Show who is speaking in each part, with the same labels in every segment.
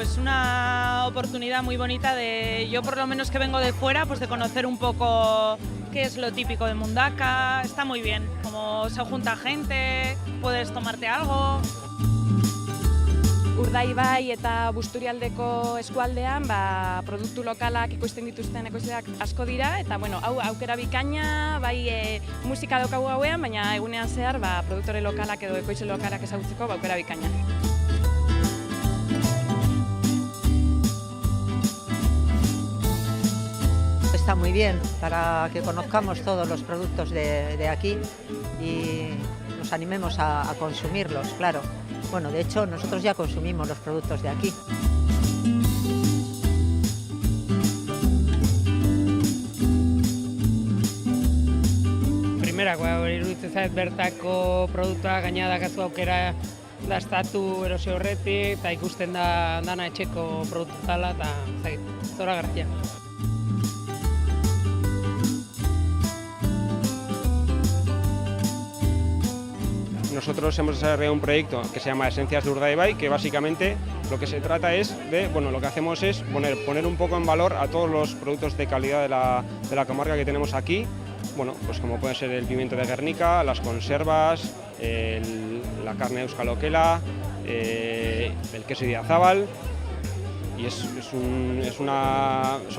Speaker 1: pues una oportunidad muy bonita de, yo por lo menos que vengo de fuera, pues de conocer un poco qué es lo típico de Mundaka. Está muy bien, como se junta gente, puedes tomarte algo.
Speaker 2: Urdaibai eta Busturialdeko eskualdean produktu lokalak ikusten dituzten ekoizleak asko dira eta hau aukera bikaina, bai musika daukagu gauean, baina egunean zehar produktore lokalak edo ekoizle lokalak ezagutzeko aukera bikaina.
Speaker 3: Está muy bien para que conozcamos todos los productos de aquí y nos animemos a consumirlos, claro. Bueno, de hecho, nosotros ya consumimos los productos de aquí.
Speaker 4: Primerakoa iruditzen zait bertako produktuak gainera dakazu aukera dastatu erosi horretik eta ikusten da dana etxeko produktu dela eta zoragarria.
Speaker 5: Nosotros hemos desarrollado un proyecto que se llama Esencias de Urdaibai, que básicamente lo que se trata es de, lo que hacemos es poner un poco en valor a todos los productos de calidad de la comarca que tenemos aquí, pues como puede ser el pimiento de Guernica, las conservas, la carne de Euskal-Okela, el queso Idiazábal, y son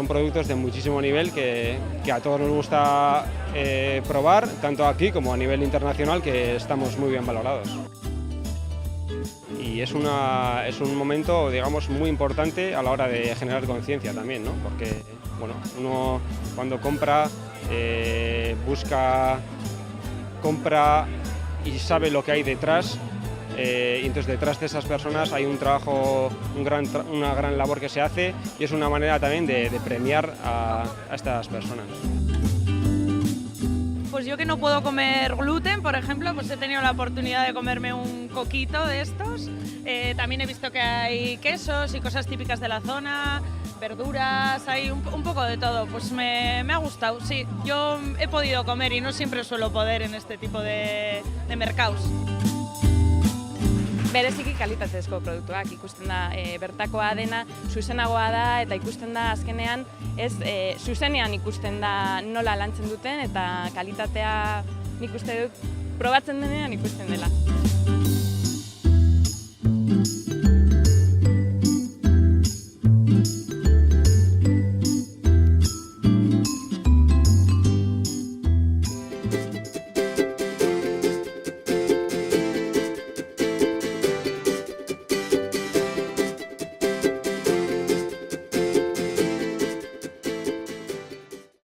Speaker 5: productos de muchísimo nivel que a todos nos gusta probar, tanto aquí como a nivel internacional, que estamos muy bien valorados. Y es un momento, digamos, muy importante a la hora de generar conciencia también, ¿no? Porque uno cuando compra, compra y sabe lo que hay detrás. Y entonces detrás de esas personas hay un trabajo, una gran labor que se hace y es una manera también de premiar a estas personas.
Speaker 1: Pues yo que no puedo comer gluten, por ejemplo, pues he tenido la oportunidad de comerme un coquito de estos. También he visto que hay quesos y cosas típicas de la zona, verduras, hay un poco de todo. Pues me ha gustado, sí. Yo he podido comer y no siempre suelo poder en este tipo de mercados.
Speaker 2: Bereziki kalitatezko produktuak ikusten da bertakoa dena zuzenagoa da eta ikusten da azkenean zuzenean ikusten da nola lantzen duten eta kalitatea nik uste dut probatzen denean ikusten dela.